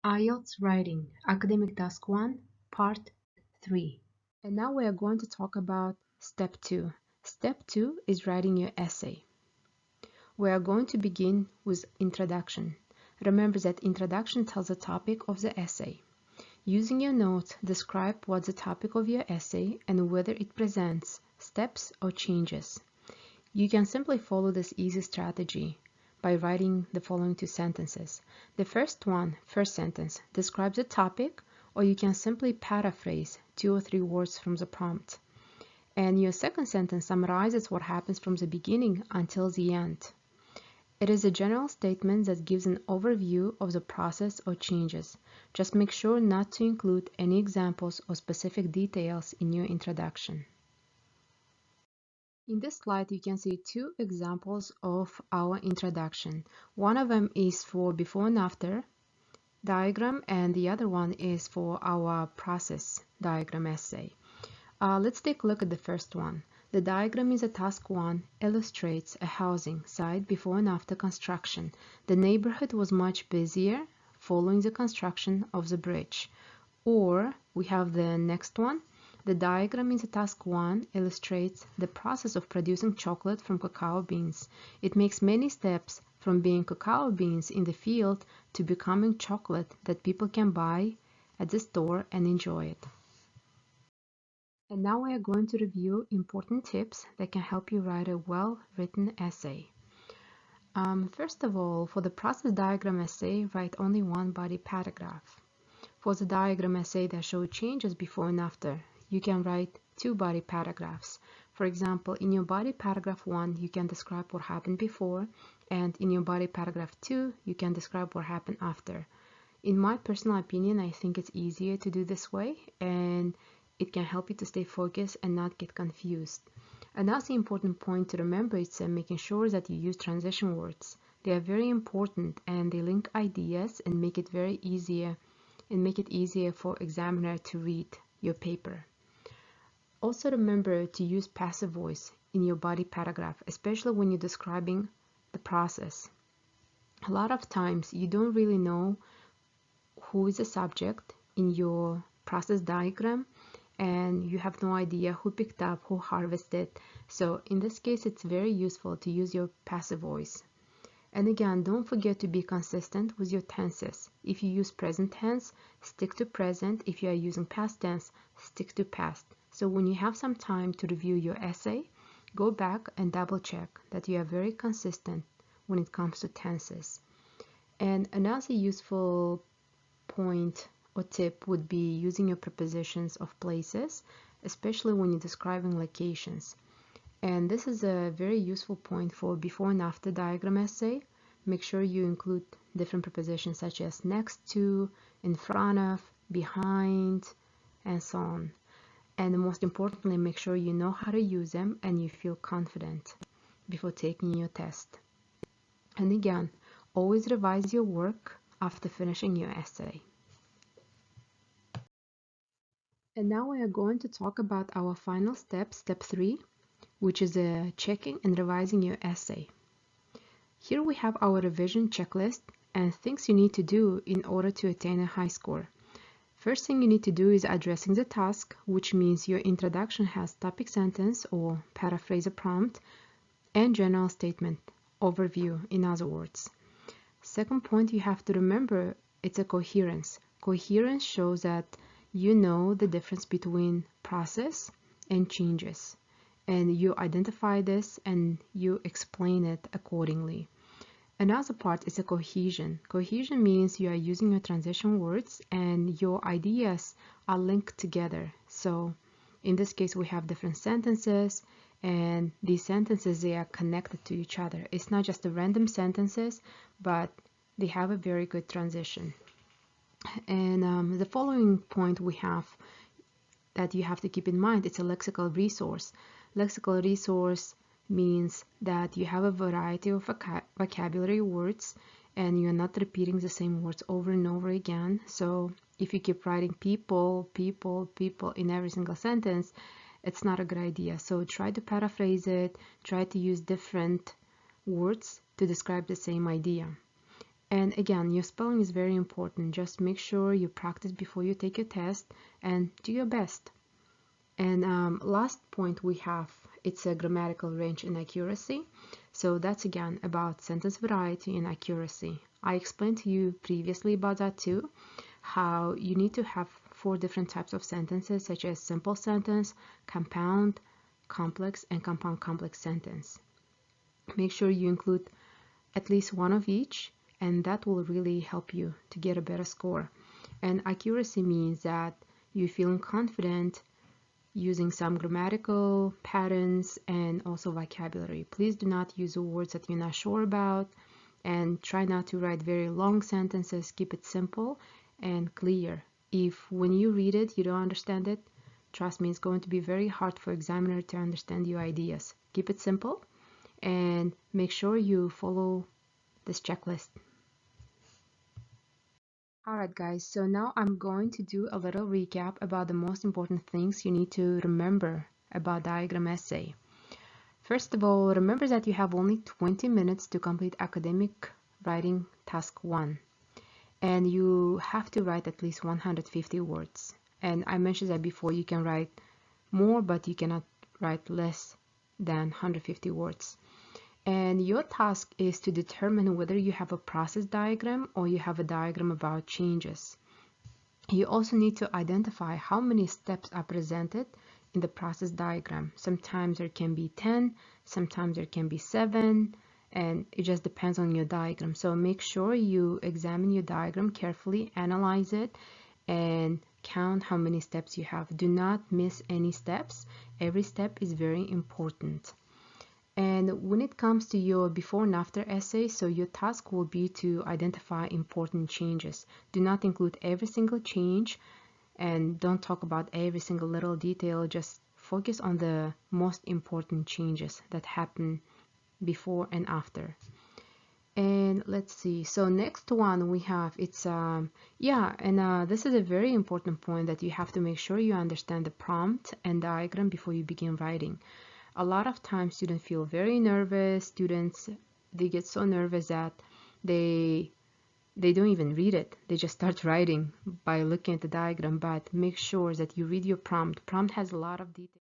IELTS Writing Academic Task 1, Part 3. And now we are going to talk about Step 2. Step 2 is writing your essay. We are going to begin with introduction. Remember that introduction tells the topic of the essay. Using your notes, describe what's the topic of your essay and whether it presents steps or changes. You can simply follow this easy strategy by writing the following two sentences. The first sentence, describes the topic, or you can simply paraphrase 2 or 3 words from the prompt. And your second sentence summarizes what happens from the beginning until the end. It is a general statement that gives an overview of the process or changes. Just make sure not to include any examples or specific details in your introduction. In this slide, you can see 2 examples of our introduction. One of them is for before and after diagram, and the other one is for our process diagram essay. Let's take a look at the first one. The diagram in the task 1 illustrates a housing site before and after construction. The neighborhood was much busier following the construction of the bridge. Or we have the next one. The diagram in the task 1 illustrates the process of producing chocolate from cacao beans. It makes many steps from being cacao beans in the field to becoming chocolate that people can buy at the store and enjoy it. And now we are going to review important tips that can help you write a well-written essay. First of all, for the process diagram essay, write only one body paragraph. For the diagram essay that shows changes before and after, you can write 2 body paragraphs. For example, in your body paragraph 1, you can describe what happened before, and in your body paragraph 2, you can describe what happened after. In my personal opinion, I think it's easier to do this way, and it can help you to stay focused and not get confused. Another important point to remember is making sure that you use transition words. They are very important, and they link ideas and make it easier for examiner to read your paper. Also remember to use passive voice in your body paragraph, especially when you're describing the process. A lot of times you don't really know who is the subject in your process diagram, and you have no idea who picked up, who harvested. So in this case, it's very useful to use your passive voice. And again, don't forget to be consistent with your tenses. If you use present tense, stick to present. If you are using past tense, stick to past. So when you have some time to review your essay, go back and double check that you are very consistent when it comes to tenses. And another useful point or tip would be using your prepositions of places, especially when you're describing locations. And this is a very useful point for before and after diagram essay. Make sure you include different prepositions such as next to, in front of, behind, and so on. And most importantly, make sure you know how to use them and you feel confident before taking your test. And again, always revise your work after finishing your essay. And now we are going to talk about our final step, step 3, which is checking and revising your essay. Here we have our revision checklist and things you need to do in order to attain a high score. First thing you need to do is addressing the task, which means your introduction has topic sentence or paraphrase a prompt and general statement, overview in other words. Second point you have to remember, it's a coherence. Coherence shows that you know the difference between process and changes, and you identify this and you explain it accordingly. Another part is a cohesion. Cohesion means you are using your transition words and your ideas are linked together. So in this case, we have different sentences, and these sentences, they are connected to each other. It's not just the random sentences, but they have a very good transition. And the following point we have that you have to keep in mind, it's a lexical resource. Lexical resource means that you have a variety of vocabulary words and you're not repeating the same words over and over again. So if you keep writing people, people, people in every single sentence, it's not a good idea. So try to paraphrase it, try to use different words to describe the same idea. And again, your spelling is very important. Just make sure you practice before you take your test and do your best. And last point we have, it's a grammatical range and accuracy. So that's again about sentence variety and accuracy. I explained to you previously about that too, how you need to have 4 different types of sentences, such as simple sentence, compound, complex, and compound complex sentence. Make sure you include at least one of each, and that will really help you to get a better score. And accuracy means that you're feeling confident using some grammatical patterns and also vocabulary. Please do not use words that you're not sure about, and try not to write very long sentences. Keep it simple and clear. If when you read it you don't understand it, trust me, it's going to be very hard for examiner to understand your ideas. Keep it simple and make sure you follow this checklist. Alright guys, so now I'm going to do a little recap about the most important things you need to remember about diagram essay. First of all, remember that you have only 20 minutes to complete Academic Writing Task 1. And you have to write at least 150 words. And I mentioned that before, you can write more, but you cannot write less than 150 words. And your task is to determine whether you have a process diagram or you have a diagram about changes. You also need to identify how many steps are presented in the process diagram. Sometimes there can be 10, sometimes there can be 7, and it just depends on your diagram. So make sure you examine your diagram carefully, analyze it, and count how many steps you have. Do not miss any steps. Every step is very important. And when it comes to your before and after essay, so your task will be to identify important changes. Do not include every single change and don't talk about every single little detail. Just focus on the most important changes that happen before and after. And let's see, so next one we have, it's this is a very important point, that you have to make sure you understand the prompt and diagram before you begin writing. A lot of times students feel very nervous. They get so nervous that they don't even read it. They just start writing by looking at the diagram. But make sure that you read your prompt. Prompt has a lot of details.